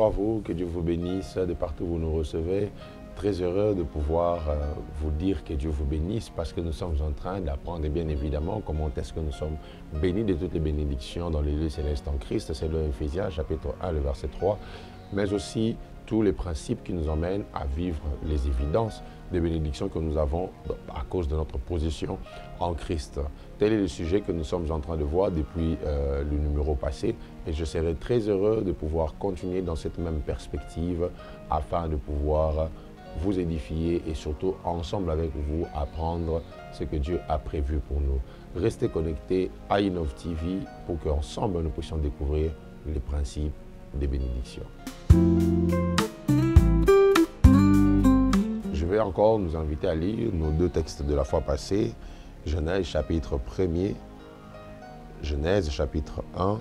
à vous, que Dieu vous bénisse de partout où vous nous recevez. Très heureux de pouvoir vous dire que Dieu vous bénisse parce que nous sommes en train d'apprendre bien évidemment comment est-ce que nous sommes bénis de toutes les bénédictions dans les lieux célestes en Christ. C'est le Éphésiens chapitre 1, le verset 3, mais aussi tous les principes qui nous emmènent à vivre les évidences des bénédictions que nous avons à cause de notre position en Christ. Tel est le sujet que nous sommes en train de voir depuis le numéro passé et je serai très heureux de pouvoir continuer dans cette même perspective afin de pouvoir vous édifier et surtout ensemble avec vous apprendre ce que Dieu a prévu pour nous. Restez connectés à Innov TV pour qu'ensemble nous puissions découvrir les principes des bénédictions. Je vais encore nous inviter à lire nos deux textes de la fois passée, Genèse chapitre 1er, Genèse chapitre 1,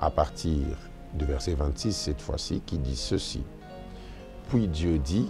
à partir du verset 26 cette fois-ci, qui dit ceci. Puis Dieu dit,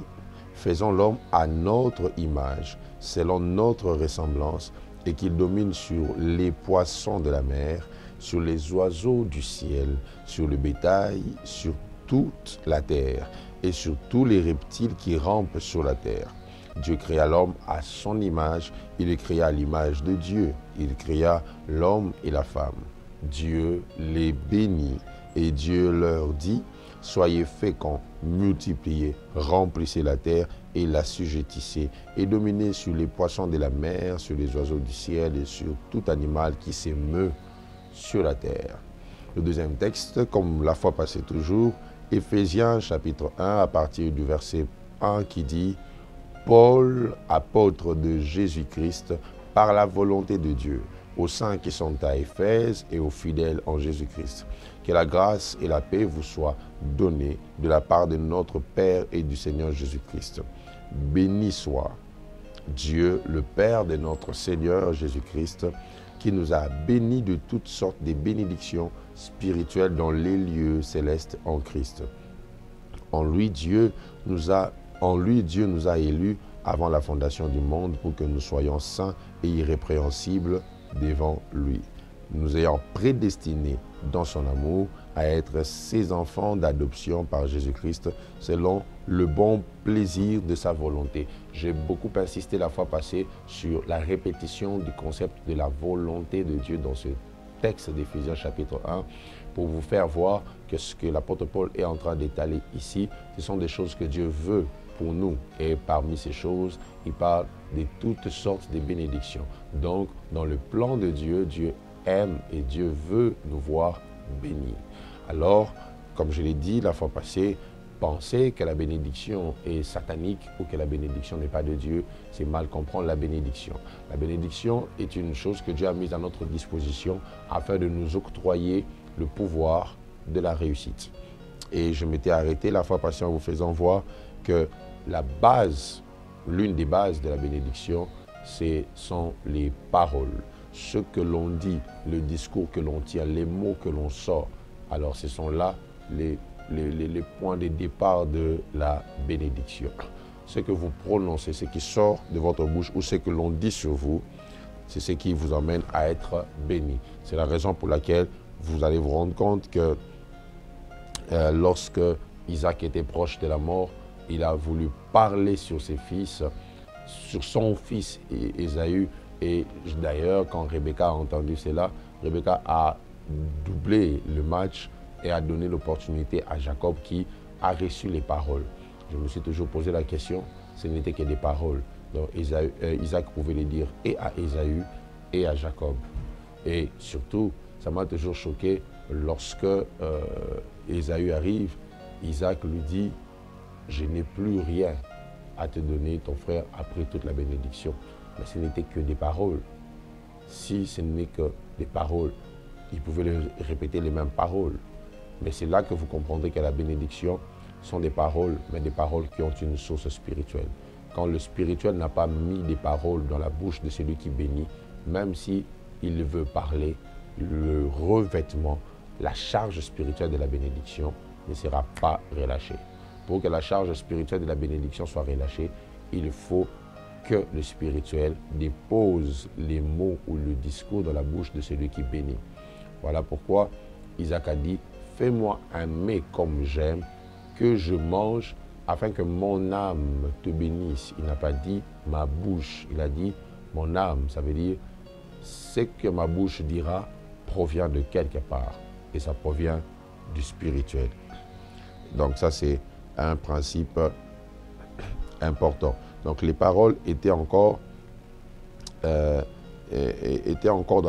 faisons l'homme à notre image, selon notre ressemblance, et qu'il domine sur les poissons de la mer, sur les oiseaux du ciel, sur le bétail, sur toute la terre, et sur tous les reptiles qui rampent sur la terre. Dieu créa l'homme à son image, il le créa à l'image de Dieu. Il créa l'homme et la femme. Dieu les bénit, et Dieu leur dit, soyez féconds, multipliez, remplissez la terre et l'assujettissez, et dominez sur les poissons de la mer, sur les oiseaux du ciel et sur tout animal qui se meut sur la terre. Le deuxième texte, comme la fois passée toujours, Éphésiens chapitre 1 à partir du verset 1 qui dit « Paul, apôtre de Jésus-Christ, par la volonté de Dieu, aux saints qui sont à Éphèse et aux fidèles en Jésus-Christ. Que la grâce et la paix vous soient données de la part de notre Père et du Seigneur Jésus-Christ. Béni soit Dieu, le Père de notre Seigneur Jésus-Christ, qui nous a bénis de toutes sortes de bénédictions spirituelles dans les lieux célestes en Christ. En lui, Dieu nous a élus avant la fondation du monde pour que nous soyons saints et irrépréhensibles devant lui, nous ayant prédestinés dans son amour à être ses enfants d'adoption par Jésus-Christ selon le bon plaisir de sa volonté. J'ai beaucoup insisté la fois passée sur la répétition du concept de la volonté de Dieu dans ce texte d'Éphésiens chapitre 1 pour vous faire voir que ce que l'apôtre Paul est en train d'étaler ici, ce sont des choses que Dieu veut pour nous. Et parmi ces choses, il parle de toutes sortes de bénédictions. Donc, dans le plan de Dieu, Dieu aime et Dieu veut nous voir bénis. Alors, comme je l'ai dit la fois passée, penser que la bénédiction est satanique ou que la bénédiction n'est pas de Dieu, c'est mal comprendre la bénédiction. La bénédiction est une chose que Dieu a mise à notre disposition afin de nous octroyer le pouvoir de la réussite. Et je m'étais arrêté la fois passée en vous faisant voir que la base, l'une des bases de la bénédiction, ce sont les paroles. Ce que l'on dit, le discours que l'on tient, les mots que l'on sort. Alors ce sont là les points de départ de la bénédiction. Ce que vous prononcez, ce qui sort de votre bouche ou ce que l'on dit sur vous, c'est ce qui vous emmène à être béni. C'est la raison pour laquelle vous allez vous rendre compte que lorsque Isaac était proche de la mort, il a voulu parler sur ses fils, sur son fils Ésaü. Et d'ailleurs, quand Rebecca a entendu cela, Rebecca a doublé le match et a donné l'opportunité à Jacob qui a reçu les paroles. Je me suis toujours posé la question, ce n'était que des paroles. Donc Isaac pouvait les dire et à Ésaü et à Jacob. Et surtout, ça m'a toujours choqué lorsque Ésaü arrive, Isaac lui dit, je n'ai plus rien à te donner, ton frère, après toute la bénédiction. Mais ce n'était que des paroles. Si ce n'est que des paroles, il pouvait répéter les mêmes paroles. Mais c'est là que vous comprendrez que la bénédiction sont des paroles, mais des paroles qui ont une source spirituelle. Quand le spirituel n'a pas mis des paroles dans la bouche de celui qui bénit, même si il veut parler, le revêtement, la charge spirituelle de la bénédiction ne sera pas relâchée. Pour que la charge spirituelle de la bénédiction soit relâchée, il faut que le spirituel dépose les mots ou le discours dans la bouche de celui qui bénit. Voilà pourquoi Isaac a dit, fais-moi un mets comme j'aime, que je mange, afin que mon âme te bénisse. Il n'a pas dit ma bouche, il a dit mon âme. Ça veut dire, ce que ma bouche dira provient de quelque part. Et ça provient du spirituel. Donc ça, c'est un principe important. Donc les paroles étaient encore dans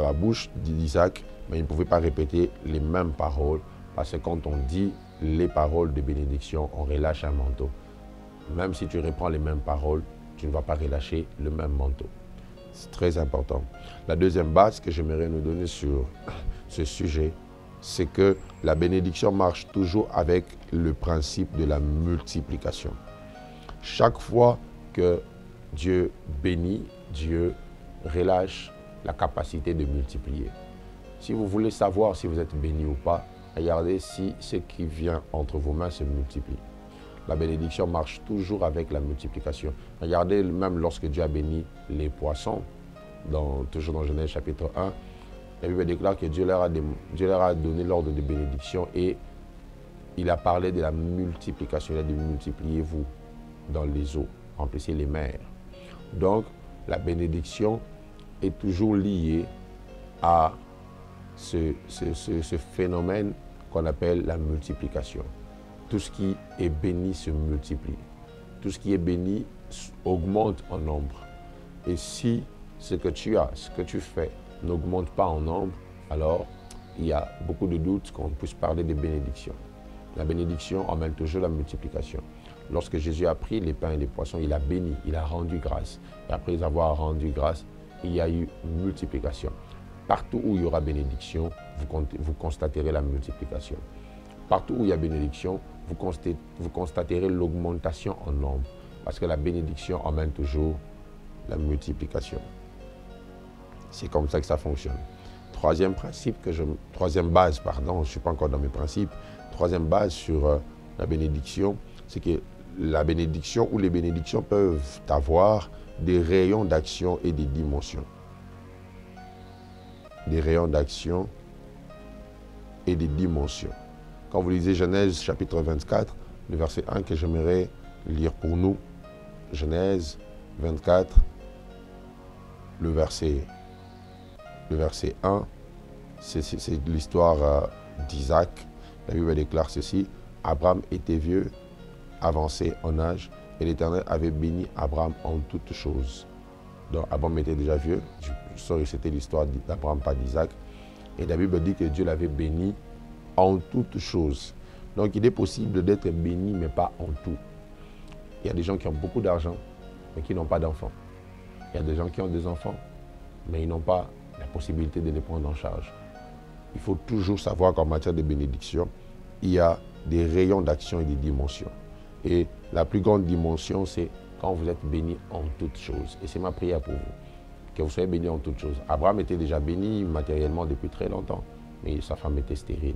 la bouche d'Isaac, mais il ne pouvait pas répéter les mêmes paroles, parce que quand on dit les paroles de bénédiction, on relâche un manteau. Même si tu reprends les mêmes paroles, tu ne vas pas relâcher le même manteau. C'est très important. La deuxième base que j'aimerais nous donner sur ce sujet, c'est que la bénédiction marche toujours avec le principe de la multiplication. Chaque fois que Dieu bénit, Dieu relâche la capacité de multiplier. Si vous voulez savoir si vous êtes béni ou pas, regardez si ce qui vient entre vos mains se multiplie. La bénédiction marche toujours avec la multiplication. Regardez, même lorsque Dieu a béni les poissons, toujours dans Genèse chapitre 1, la Bible déclare que Dieu leur a donné l'ordre de bénédiction et il a parlé de la multiplication. Il a dit multipliez-vous dans les eaux, remplissez les mers. Donc, la bénédiction est toujours liée à ce phénomène qu'on appelle la multiplication. Tout ce qui est béni se multiplie. Tout ce qui est béni augmente en nombre. Et si ce que tu as, ce que tu fais, n'augmente pas en nombre, alors il y a beaucoup de doutes qu'on puisse parler de bénédiction. La bénédiction emmène toujours la multiplication. Lorsque Jésus a pris les pains et les poissons, il a béni, il a rendu grâce. Et après avoir rendu grâce, il y a eu multiplication. Partout où il y aura bénédiction, vous constaterez la multiplication. Partout où il y a bénédiction, vous constaterez l'augmentation en nombre. Parce que la bénédiction emmène toujours la multiplication. C'est comme ça que ça fonctionne. Troisième base, je ne suis pas encore dans mes principes. Troisième base sur la bénédiction, c'est que la bénédiction ou les bénédictions peuvent avoir des rayons d'action et des dimensions. Des rayons d'action et des dimensions. Quand vous lisez Genèse chapitre 24, le verset 1 que j'aimerais lire pour nous, Genèse 24, le verset 1, c'est l'histoire d'Isaac. La Bible déclare ceci, Abraham était vieux, avancé en âge, et l'Éternel avait béni Abraham en toutes choses. Donc Abraham était déjà vieux, je saurais que c'était l'histoire d'Abraham, pas d'Isaac. Et la Bible dit que Dieu l'avait béni en toutes choses. Donc il est possible d'être béni, mais pas en tout. Il y a des gens qui ont beaucoup d'argent, mais qui n'ont pas d'enfants. Il y a des gens qui ont des enfants, mais ils n'ont pas la possibilité de les prendre en charge. Il faut toujours savoir qu'en matière de bénédiction, il y a des rayons d'action et des dimensions. Et la plus grande dimension, c'est quand vous êtes béni en toutes choses. Et c'est ma prière pour vous, que vous soyez bénis en toutes choses. Abraham était déjà béni matériellement depuis très longtemps, mais sa femme était stérile.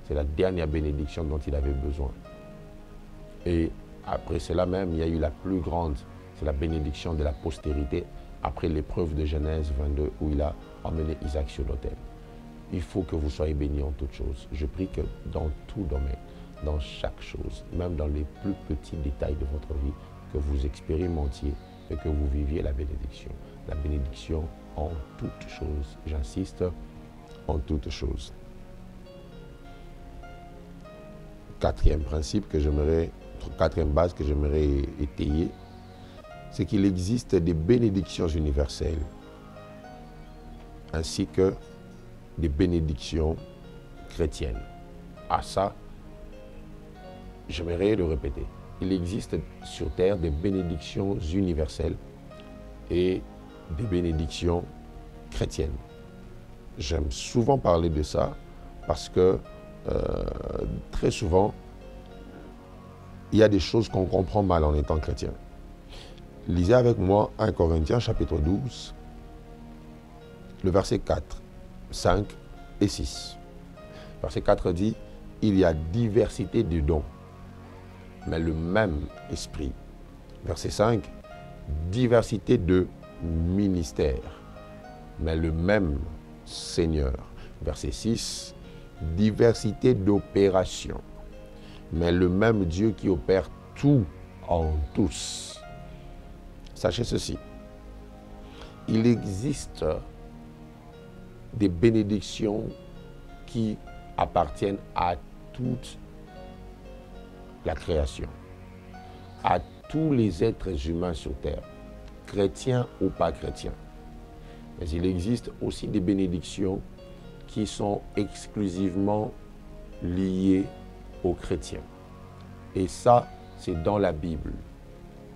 C'est la dernière bénédiction dont il avait besoin. Et après cela même, il y a eu la plus grande, c'est la bénédiction de la postérité, après l'épreuve de Genèse 22, où il a emmené Isaac sur l'autel. Il faut que vous soyez bénis en toutes choses. Je prie que dans tout domaine, dans chaque chose, même dans les plus petits détails de votre vie, que vous expérimentiez et que vous viviez la bénédiction. La bénédiction en toutes choses. J'insiste, en toutes choses. Quatrième base que j'aimerais étayer, c'est qu'il existe des bénédictions universelles ainsi que des bénédictions chrétiennes. À ça, j'aimerais le répéter. Il existe sur terre des bénédictions universelles et des bénédictions chrétiennes. J'aime souvent parler de ça parce que très souvent, il y a des choses qu'on comprend mal en étant chrétien. Lisez avec moi 1 Corinthiens chapitre 12, le verset 4, 5 et 6. Verset 4 dit, il y a diversité de dons, mais le même esprit. Verset 5, diversité de ministères, mais le même Seigneur. Verset 6, diversité d'opérations, mais le même Dieu qui opère tout en tous. Sachez ceci, il existe des bénédictions qui appartiennent à toute la création, à tous les êtres humains sur terre, chrétiens ou pas chrétiens. Mais il existe aussi des bénédictions qui sont exclusivement liées aux chrétiens. Et ça, c'est dans la Bible.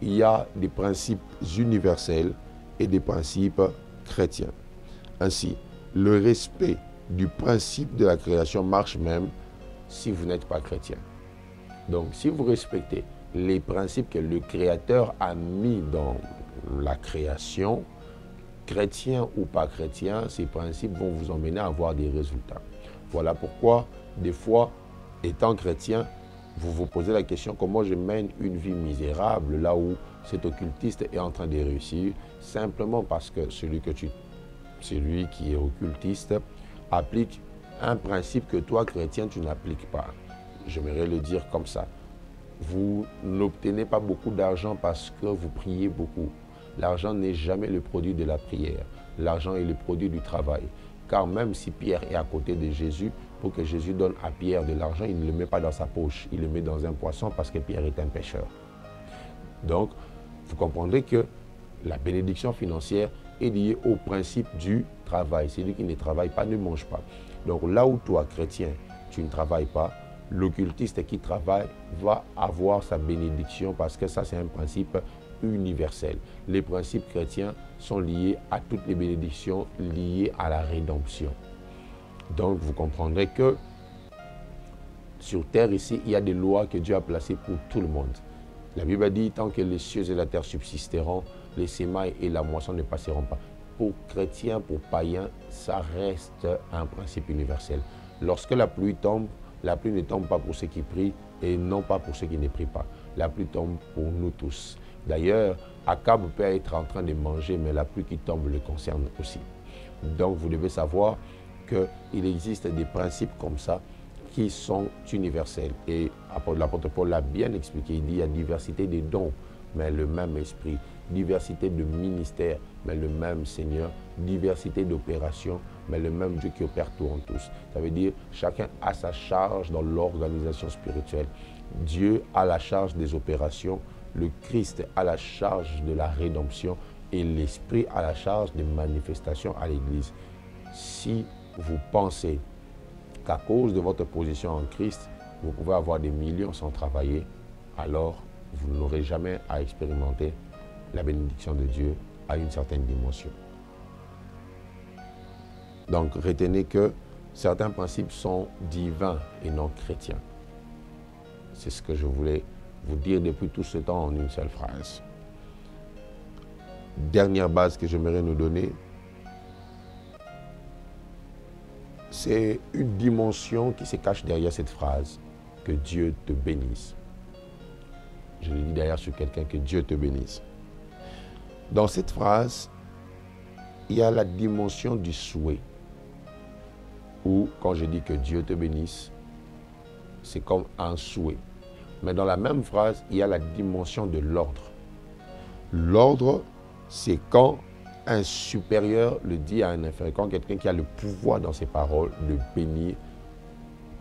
Il y a des principes universels et des principes chrétiens. Ainsi, le respect du principe de la création marche même si vous n'êtes pas chrétien. Donc, si vous respectez les principes que le Créateur a mis dans la création, chrétien ou pas chrétien, ces principes vont vous emmener à avoir des résultats. Voilà pourquoi, des fois, étant chrétien, vous vous posez la question comment je mène une vie misérable là où cet occultiste est en train de réussir, simplement parce que celui qui est occultiste applique un principe que toi, chrétien, tu n'appliques pas. J'aimerais le dire comme ça. Vous n'obtenez pas beaucoup d'argent parce que vous priez beaucoup. L'argent n'est jamais le produit de la prière. L'argent est le produit du travail. Car même si Pierre est à côté de Jésus, pour que Jésus donne à Pierre de l'argent, il ne le met pas dans sa poche. Il le met dans un poisson parce que Pierre est un pêcheur. Donc, vous comprendrez que la bénédiction financière est liée au principe du travail. Celui qui ne travaille pas ne mange pas. Donc là où toi, chrétien, tu ne travailles pas, l'occultiste qui travaille va avoir sa bénédiction parce que ça, c'est un principe universel. Les principes chrétiens sont liés à toutes les bénédictions liées à la rédemption. Donc, vous comprendrez que sur terre ici, il y a des lois que Dieu a placées pour tout le monde. La Bible a dit, tant que les cieux et la terre subsisteront, les semailles et la moisson ne passeront pas. Pour chrétiens, pour païens, ça reste un principe universel. Lorsque la pluie tombe, la pluie ne tombe pas pour ceux qui prient et non pas pour ceux qui ne prient pas. La pluie tombe pour nous tous. D'ailleurs, Akab peut être en train de manger, mais la pluie qui tombe le concerne aussi. Donc, vous devez savoir qu'il existe des principes comme ça qui sont universels. Et l'apôtre Paul l'a bien expliqué. Il dit qu'il y a diversité des dons, mais le même esprit. Diversité de ministères, mais le même Seigneur. Diversité d'opérations, mais le même Dieu qui opère tout en tous. Ça veut dire chacun a sa charge dans l'organisation spirituelle. Dieu a la charge des opérations, le Christ a la charge de la rédemption et l'Esprit a la charge des manifestations à l'Église. Si vous pensez qu'à cause de votre position en Christ, vous pouvez avoir des millions sans travailler, alors vous n'aurez jamais à expérimenter la bénédiction de Dieu à une certaine dimension. Donc, retenez que certains principes sont divins et non chrétiens. C'est ce que je voulais vous dire depuis tout ce temps en une seule phrase. Dernière base que j'aimerais nous donner, c'est une dimension qui se cache derrière cette phrase, que Dieu te bénisse. Je le dis derrière sur quelqu'un, que Dieu te bénisse. Dans cette phrase, il y a la dimension du souhait. Ou quand je dis que Dieu te bénisse, c'est comme un souhait. Mais dans la même phrase, il y a la dimension de l'ordre. L'ordre, c'est quand un supérieur le dit à un inférieur, quand quelqu'un qui a le pouvoir dans ses paroles de bénir,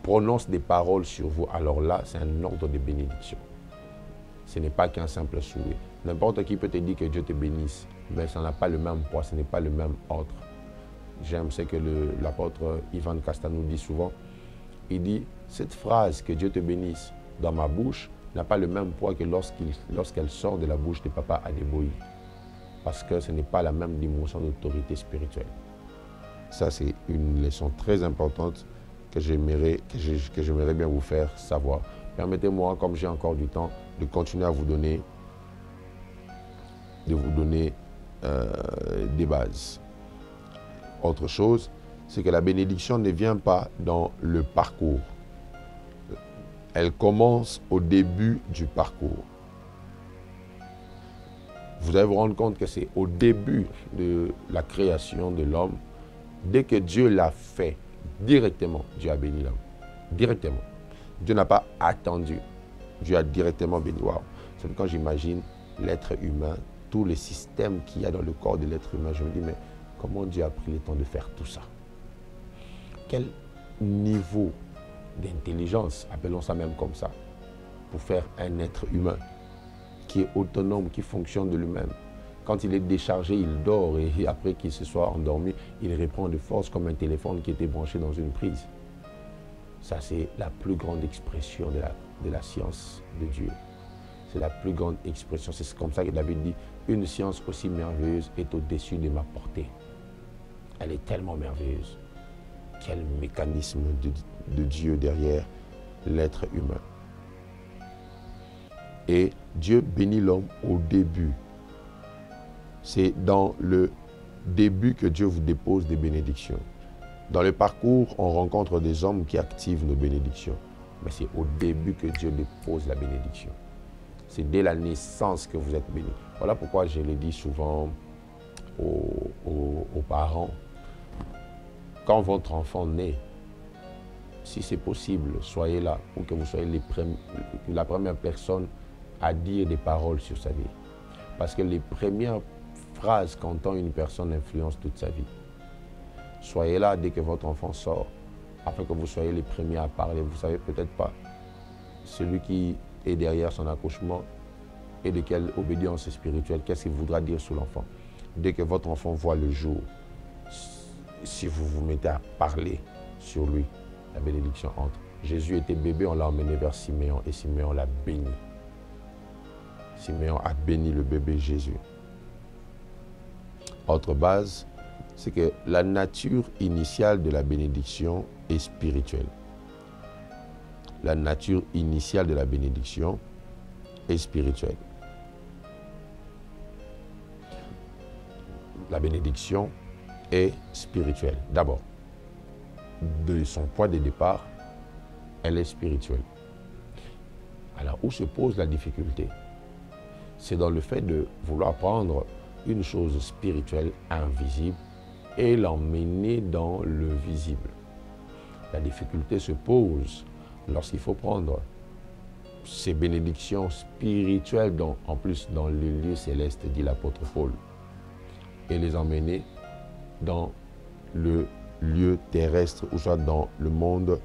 prononce des paroles sur vous, alors là, c'est un ordre de bénédiction. Ce n'est pas qu'un simple souhait. N'importe qui peut te dire que Dieu te bénisse, mais ça n'a pas le même poids, ce n'est pas le même ordre. J'aime ce que l'apôtre Ivan Casta nous dit souvent. Il dit, cette phrase, que Dieu te bénisse, dans ma bouche, n'a pas le même poids que lorsqu'elle sort de la bouche de Papa Adeboyi. Parce que ce n'est pas la même dimension d'autorité spirituelle. Ça, c'est une leçon très importante que j'aimerais bien vous faire savoir. Permettez-moi, comme j'ai encore du temps, de continuer à vous donner, des bases. Autre chose, c'est que la bénédiction ne vient pas dans le parcours. Elle commence au début du parcours. Vous allez vous rendre compte que c'est au début de la création de l'homme, dès que Dieu l'a fait Directement, Dieu a béni l'homme. Directement. Dieu n'a pas attendu. Dieu a directement béni. Waouh. C'est quand j'imagine l'être humain, tous les systèmes qu'il y a dans le corps de l'être humain, je me dis, mais comment Dieu a pris le temps de faire tout ça? Quel niveau d'intelligence, appelons ça même comme ça, pour faire un être humain qui est autonome, qui fonctionne de lui-même. Quand il est déchargé, il dort et après qu'il se soit endormi, il reprend de force comme un téléphone qui était branché dans une prise. Ça, c'est la plus grande expression de la science de Dieu. C'est la plus grande expression. C'est comme ça que David dit, une science aussi merveilleuse est au-dessus de ma portée. Elle est tellement merveilleuse. Quel mécanisme de Dieu derrière l'être humain. Et Dieu bénit l'homme au début. C'est dans le début que Dieu vous dépose des bénédictions. Dans le parcours, on rencontre des hommes qui activent nos bénédictions. Mais c'est au début que Dieu dépose la bénédiction. C'est dès la naissance que vous êtes béni. Voilà pourquoi je le dis souvent aux parents. Quand votre enfant naît, si c'est possible, soyez là pour que vous soyez la première personne à dire des paroles sur sa vie. Parce que les premières phrases qu'entend une personne influencent toute sa vie. Soyez là dès que votre enfant sort, afin que vous soyez les premiers à parler. Vous ne savez peut-être pas, celui qui est derrière son accouchement et de quelle obédience spirituelle, qu'est-ce qu'il voudra dire sur l'enfant. Dès que votre enfant voit le jour, si vous vous mettez à parler sur lui, la bénédiction entre. Jésus était bébé, on l'a emmené vers Siméon et Siméon l'a béni. Siméon a béni le bébé Jésus. Autre base, c'est que la nature initiale de la bénédiction est spirituelle. La nature initiale de la bénédiction est spirituelle. La bénédiction est spirituelle. D'abord, de son point de départ, elle est spirituelle. Alors, où se pose la difficulté? C'est dans le fait de vouloir prendre une chose spirituelle invisible et l'emmener dans le visible. La difficulté se pose lorsqu'il faut prendre ces bénédictions spirituelles, en plus dans le lieu céleste, dit l'apôtre Paul, et les emmener dans le lieu terrestre, ou soit dans le monde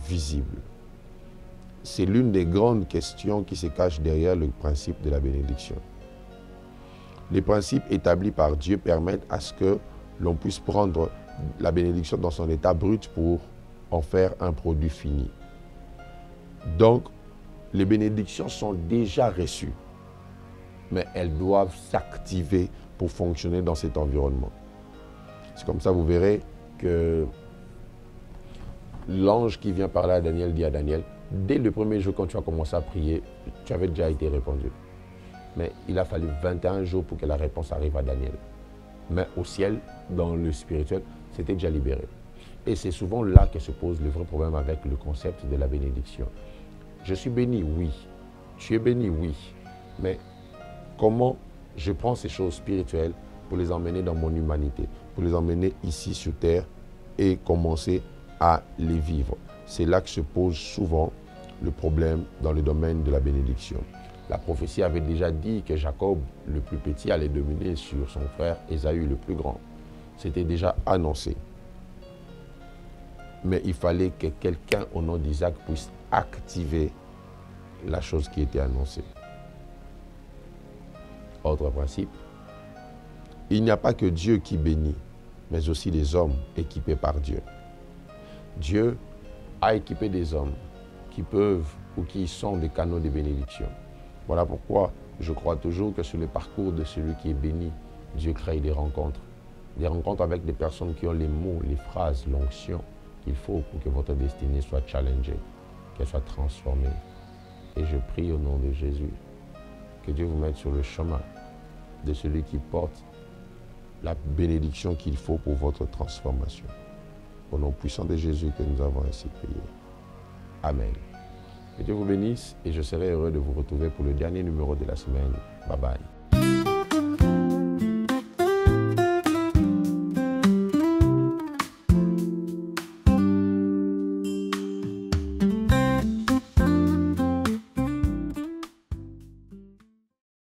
visible. C'est l'une des grandes questions qui se cachent derrière le principe de la bénédiction. Les principes établis par Dieu permettent à ce que l'on puisse prendre la bénédiction dans son état brut pour en faire un produit fini. Donc, les bénédictions sont déjà reçues, mais elles doivent s'activer pour fonctionner dans cet environnement. C'est comme ça, vous verrez que l'ange qui vient parler à Daniel dit à Daniel, dès le premier jour quand tu as commencé à prier, tu avais déjà été répondu. Mais il a fallu 21 jours pour que la réponse arrive à Daniel. Mais au ciel, dans le spirituel, c'était déjà libéré. Et c'est souvent là que se pose le vrai problème avec le concept de la bénédiction. Je suis béni, oui. Tu es béni, oui. Mais comment je prends ces choses spirituelles pour les emmener dans mon humanité, pour les emmener ici sur terre et commencer à les vivre? C'est là que se pose souvent le problème dans le domaine de la bénédiction. La prophétie avait déjà dit que Jacob, le plus petit, allait dominer sur son frère Ésaü, le plus grand. C'était déjà annoncé. Mais il fallait que quelqu'un au nom d'Isaac puisse activer la chose qui était annoncée. Autre principe, il n'y a pas que Dieu qui bénit, mais aussi des hommes équipés par Dieu. Dieu a équipé des hommes qui peuvent ou qui sont des canaux de bénédiction. Voilà pourquoi je crois toujours que sur le parcours de celui qui est béni, Dieu crée des rencontres. Des rencontres avec des personnes qui ont les mots, les phrases, l'onction qu'il faut pour que votre destinée soit challengée, qu'elle soit transformée. Et je prie au nom de Jésus que Dieu vous mette sur le chemin de celui qui porte la bénédiction qu'il faut pour votre transformation. Au nom puissant de Jésus que nous avons ainsi prié. Amen. Que Dieu vous bénisse et je serai heureux de vous retrouver pour le dernier numéro de la semaine. Bye bye.